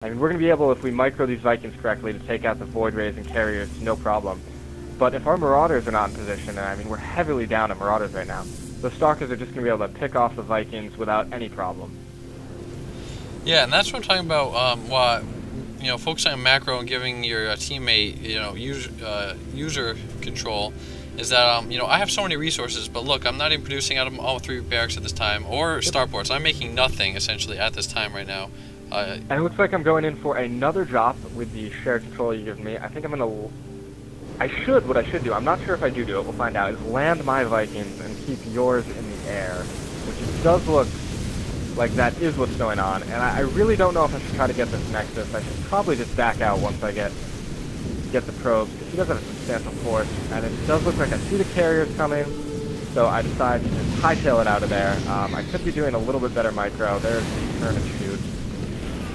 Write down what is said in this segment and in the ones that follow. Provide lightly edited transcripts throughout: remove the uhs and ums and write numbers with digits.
I mean, we're going to be able, if we micro these Vikings correctly, to take out the Void Rays and carriers, no problem. But if our Marauders are not in position, and I mean, we're heavily down at Marauders right now, the Stalkers are just going to be able to pick off the Vikings without any problem. Yeah, and that's what I'm talking about. What focusing on macro and giving your teammate, user control, is that I have so many resources, but look, I'm not even producing out of all 3 barracks at this time, or starports. I'm making nothing essentially at this time right now. And it looks like I'm going in for another drop with the shared control you give me. I think I'm going to... what I should do, I'm not sure if I do it, we'll find out, is land my Vikings and keep yours in the air, which does look like that is what's going on. And I really don't know if I should try to get this Nexus. I should probably just back out once I get the probes, because he does have a substantial force, and it does look like I see the carriers coming, so I decide to just hightail it out of there. I could be doing a little bit better micro. There's the turn and shoot.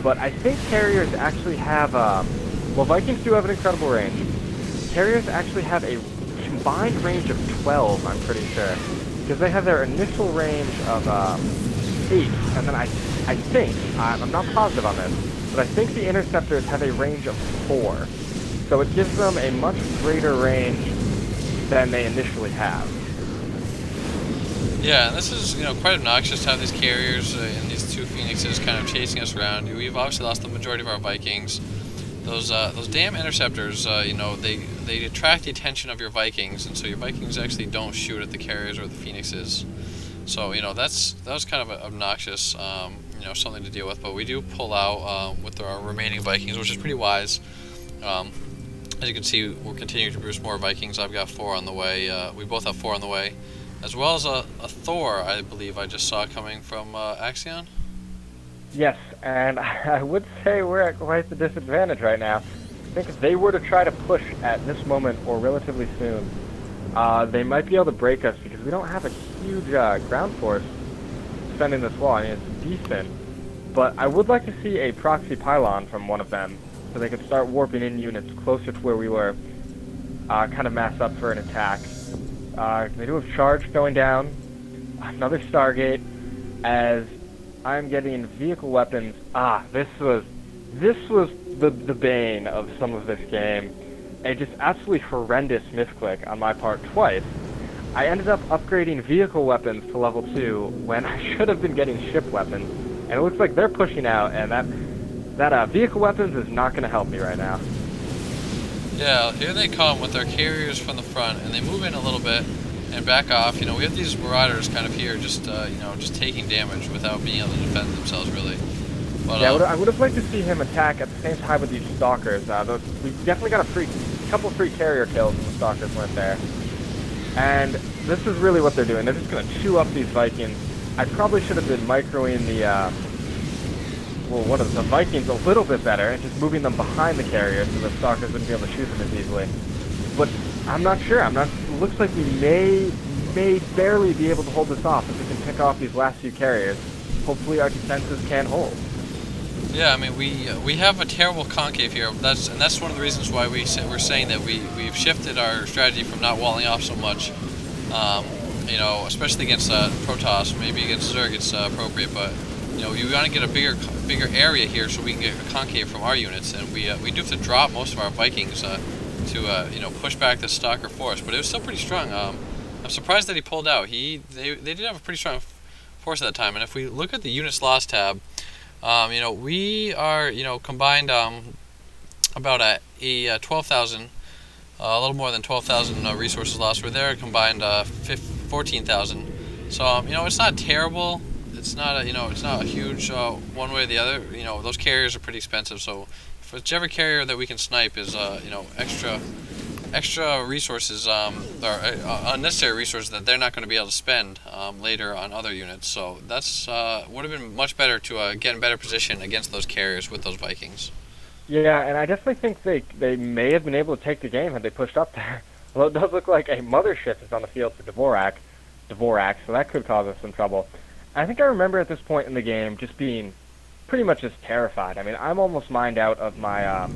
But I think carriers actually have, well, Vikings do have an incredible range. Carriers actually have a combined range of 12, I'm pretty sure. Because they have their initial range of 8, and then I think, I'm not positive on this, but I think the interceptors have a range of 4. So it gives them a much greater range than they initially have. Yeah, and this is quite obnoxious to have these carriers and these 2 Phoenixes kind of chasing us around. We've obviously lost the majority of our Vikings. Those damn interceptors, they attract the attention of your Vikings, and so your Vikings actually don't shoot at the carriers or the Phoenixes. So that was kind of obnoxious, something to deal with. But we do pull out with our remaining Vikings, which is pretty wise. As you can see, we're continuing to produce more Vikings. I've got 4 on the way. We both have 4 on the way, as well as a Thor, I believe I just saw coming from Axion. Yes, and I would say we're at quite the disadvantage right now. I think if they were to try to push at this moment or relatively soon, they might be able to break us because we don't have a huge ground force defending this wall. I mean, it's decent, but I would like to see a proxy pylon from one of them so they could start warping in units closer to where we were, kind of mass up for an attack. They do have charge going down, another Stargate, as I'm getting vehicle weapons. This was the bane of some of this game. A just absolutely horrendous misclick on my part twice. I ended up upgrading vehicle weapons to level 2 when I should have been getting ship weapons. And it looks like they're pushing out, and that vehicle weapons is not going to help me right now. Yeah, here they come with their carriers from the front, and they move in a little bit and back off. We have these Marauders kind of here, just taking damage without being able to defend themselves really. But, yeah, I would have liked to see him attack at the same time with these Stalkers. We definitely got a couple free carrier kills when the Stalkers went there. And this is really what they're doing. They're just going to chew up these Vikings. I probably should have been microing the Vikings a little bit better and just moving them behind the carriers so the Stalkers wouldn't be able to shoot them as easily. But I'm not sure. It looks like we may barely be able to hold this off if we can pick off these last few carriers. Hopefully our defenses can hold. Yeah, I mean we have a terrible concave here. That's one of the reasons why we're saying that we've shifted our strategy from not walling off so much. Especially against Protoss, maybe against Zerg it's appropriate, but you want to get a bigger area here so we can get a concave from our units, and we do have to drop most of our Vikings to push back the Stalker force, but it was still pretty strong. I'm surprised that he pulled out. They did have a pretty strong force at that time, and if we look at the units lost tab, we are combined about a 12,000, a little more than 12,000 resources lost. We're there combined 14,000. So it's not terrible. It's not a huge one way or the other. Those carriers are pretty expensive, so whichever carrier that we can snipe is extra resources or unnecessary resources that they're not going to be able to spend later on other units. So that's would have been much better to get in better position against those carriers with those Vikings. Yeah, and I definitely think they may have been able to take the game had they pushed up there. Although it does look like a mothership is on the field for Dvorak, so that could cause us some trouble. I think I remember at this point in the game just being pretty much just terrified. I mean, I'm almost mined out of my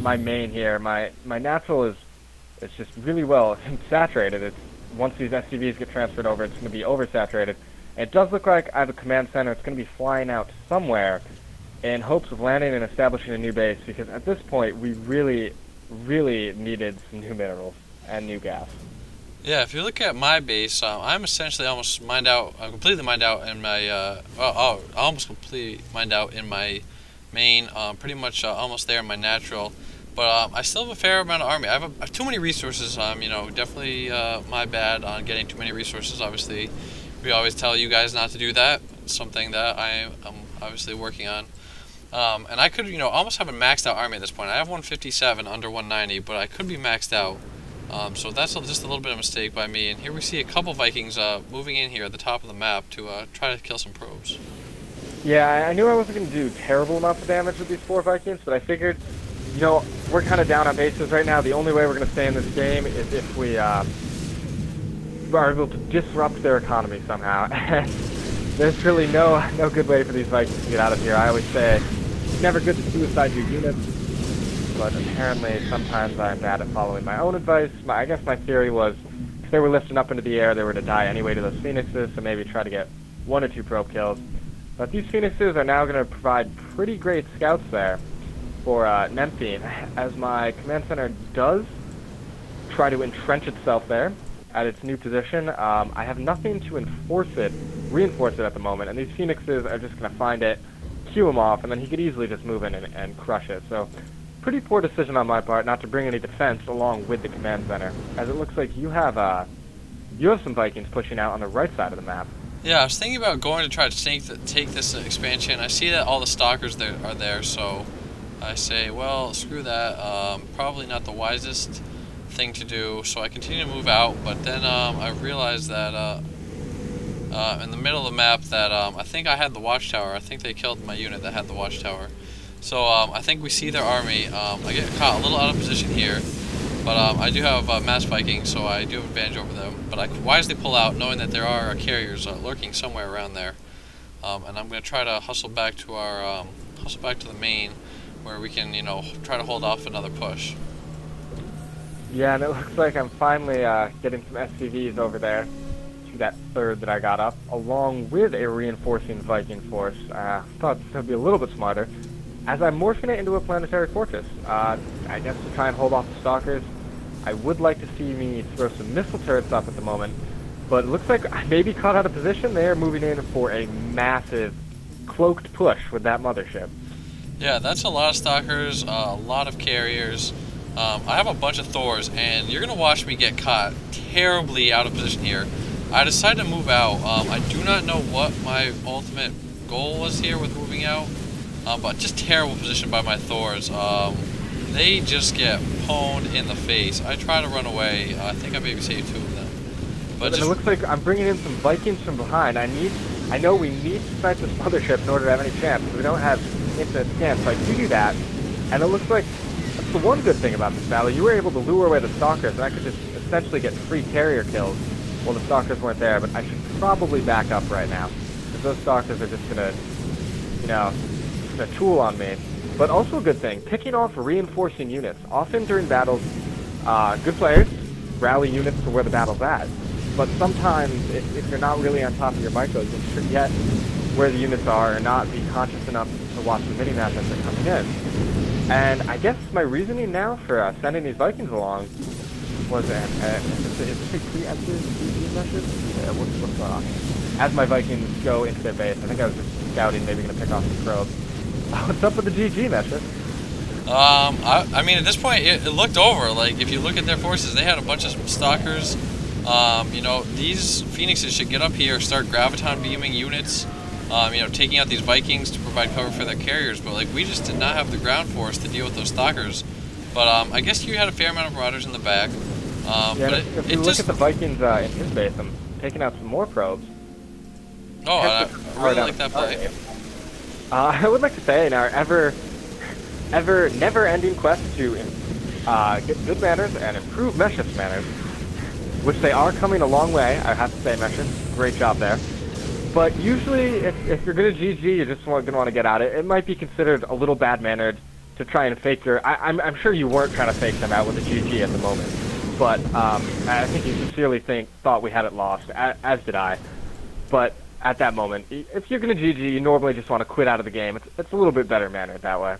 my main here. My natural is just really well saturated. Once these SCVs get transferred over, it's going to be oversaturated. And it does look like I have a command center. It's going to be flying out somewhere. in hopes of landing and establishing a new base, because at this point we really, really needed some new minerals and new gas. Yeah, if you look at my base, I'm essentially almost mined out. I'm completely mined out in my. Almost completely mined out in my main. Pretty much almost there in my natural. But I still have a fair amount of army. I have too many resources. Definitely my bad on getting too many resources. Obviously, we always tell you guys not to do that. It's something that I'm obviously working on. And I could, almost have a maxed out army at this point. I have 157 under 190, but I could be maxed out. So that's just a little bit of a mistake by me. And here we see a couple Vikings moving in here at the top of the map to try to kill some probes. Yeah, I knew I wasn't going to do terrible amounts of damage with these 4 Vikings, but I figured, we're kind of down on bases right now. The only way we're going to stay in this game is if we are able to disrupt their economy somehow. And there's really no good way for these Vikings to get out of here. I always say, it's never good to suicide your units, but apparently sometimes I'm bad at following my own advice. I guess my theory was, if they were lifting up into the air, they were to die anyway to those Phoenixes, so maybe try to get 1 or 2 probe kills. But these Phoenixes are now going to provide pretty great scouts there for Nemphine, as my command center does try to entrench itself there at its new position. I have nothing to reinforce it at the moment, and these Phoenixes are just going to find it, queue him off, and then he could easily just move in and crush it. So, pretty poor decision on my part not to bring any defense along with the command center, as it looks like you have some Vikings pushing out on the right side of the map. Yeah, I was thinking about going to try to take this expansion. I see that all the stalkers are there, so I say, well, screw that. Probably not the wisest thing to do. So I continue to move out, but then I realized that in the middle of the map that I think I had the watchtower. I think they killed my unit that had the watchtower. So I think we see their army. I get caught a little out of position here, but I do have mass Vikings, so I do have advantage over them. But I wisely pull out, knowing that there are carriers lurking somewhere around there. And I'm going to try to hustle back to the main, where we can, try to hold off another push. Yeah, and it looks like I'm finally getting some SCVs over there to that 3rd that I got up, along with a reinforcing Viking force. Thought this would be a little bit smarter, as I'm morphing it into a planetary fortress. I guess to try and hold off the stalkers. I would like to see me throw some missile turrets up at the moment, but it looks like I may be caught out of position. They are moving in for a massive cloaked push with that mothership. Yeah, that's a lot of stalkers, a lot of carriers. I have a bunch of Thors, and you're going to watch me get caught terribly out of position here. I decided to move out. I do not know what my ultimate goal was here with moving out, but just terrible position by my Thors. They just get pwned in the face. I try to run away. I think I maybe saved 2 of them. But it looks like I'm bringing in some Vikings from behind. I know we need to snipe this mothership in order to have any chance, because we don't have infinite scans, so I do that. And it looks like that's the one good thing about this battle. You were able to lure away the stalkers, and I could just essentially get 3 carrier kills while the stalkers weren't there. But I should probably back up right now, because those stalkers are just gonna, a tool on me. But also a good thing, picking off reinforcing units. Often during battles, good players rally units to where the battle's at. But sometimes, if you're not really on top of your micros, you'll forget where the units are and not be conscious enough to watch the minimap as they're coming in. And I guess my reasoning now for sending these Vikings along was is this a preemptive DG message? Yeah, what's going on? As my Vikings go into their base, I think I was just scouting, maybe going to pick off some probes. What's up with the GG message? I mean, at this point, it looked over. Like, if you look at their forces, they had a bunch of stalkers. These Phoenixes should get up here, start graviton beaming units, taking out these Vikings to provide cover for their carriers. But, like, we just did not have the ground force to deal with those stalkers. But, I guess you had a fair amount of marauders in the back. But if you look at the Vikings in his base, I'm taking out some more probes. Oh, I really like that play. I would like to say, in our ever never-ending quest to get good manners and improve Meshif's manners, which they are coming a long way, I have to say, Meshif, great job there. But usually, if you're going to GG, you're just going to want to get out. It might be considered a little bad-mannered to try and fake your... I'm sure you weren't trying to fake them out with a GG at the moment, but I think you sincerely thought we had it lost, as did I. But at that moment. If you're going to GG, you normally just want to quit out of the game. It's a little bit better mannered that way.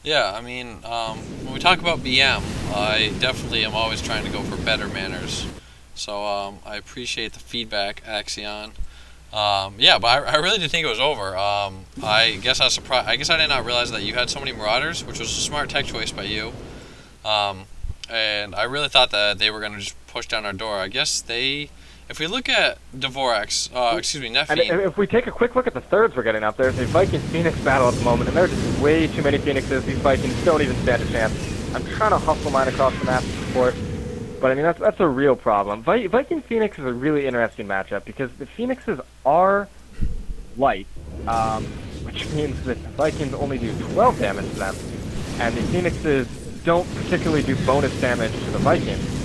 Yeah, I mean, when we talk about BM, I definitely am always trying to go for better manners. So I appreciate the feedback, Axion. Yeah, but I really did think it was over. I guess I was surprised. I guess I did not realize that you had so many Marauders, which was a smart tech choice by you. And I really thought that they were going to just push down our door. I guess they... If we look at Dvorak's, excuse me, And Nephi... if we take a quick look at the thirds we're getting up, there's a Viking-Phoenix battle at the moment, and there are just way too many Phoenixes. These Vikings don't even stand a chance. I'm trying to hustle mine across the map to support, but I mean, that's a real problem. Viking-Phoenix is a really interesting matchup, because the Phoenixes are light, which means that the Vikings only do 12 damage to them, and the Phoenixes don't particularly do bonus damage to the Vikings.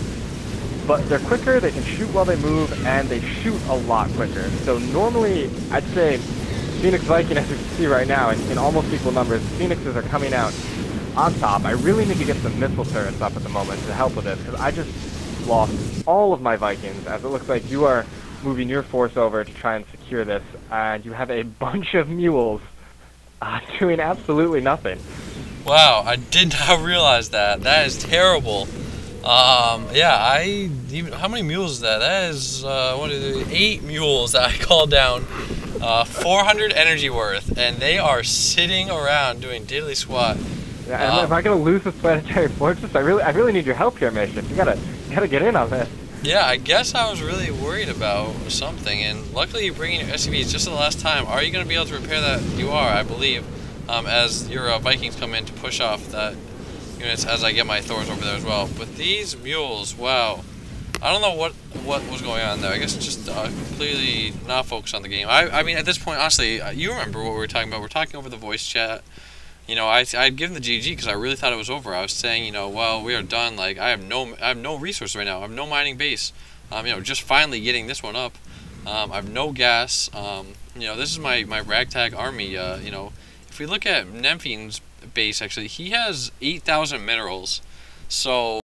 But they're quicker, they can shoot while they move, and they shoot a lot quicker. So normally, I'd say Phoenix Viking, as you can see right now, in almost equal numbers, Phoenixes are coming out on top. I really need to get some missile turrets up at the moment to help with this, because I just lost all of my Vikings, as it looks like you are moving your force over to try and secure this, and you have a bunch of mules doing absolutely nothing. Wow, I did not realize that. That is terrible. Yeah, how many mules is that? That is, 8 mules that I called down. 400 energy worth, and they are sitting around doing diddly squat. Yeah, am I gonna lose this planetary fortress? I really need your help here, Mission. You gotta get in on this. Yeah, I guess I was really worried about something, and luckily you're bringing your SCVs just the last time. Are you gonna be able to repair that? You are, I believe, as your Vikings come in to push off that units as I get my Thors over there as well. But these mules, wow. I don't know what was going on there. I guess just completely not focused on the game. I mean, at this point, honestly, you remember what we were talking about. We're talking over the voice chat. You know, I'd given the GG because I really thought it was over. I was saying, you know, well, we are done. Like, I have no resource right now. I have no mining base. You know, just finally getting this one up. I have no gas. You know, this is my ragtag army. You know, if we look at Nemphine's base, actually, he has 8,000 minerals. So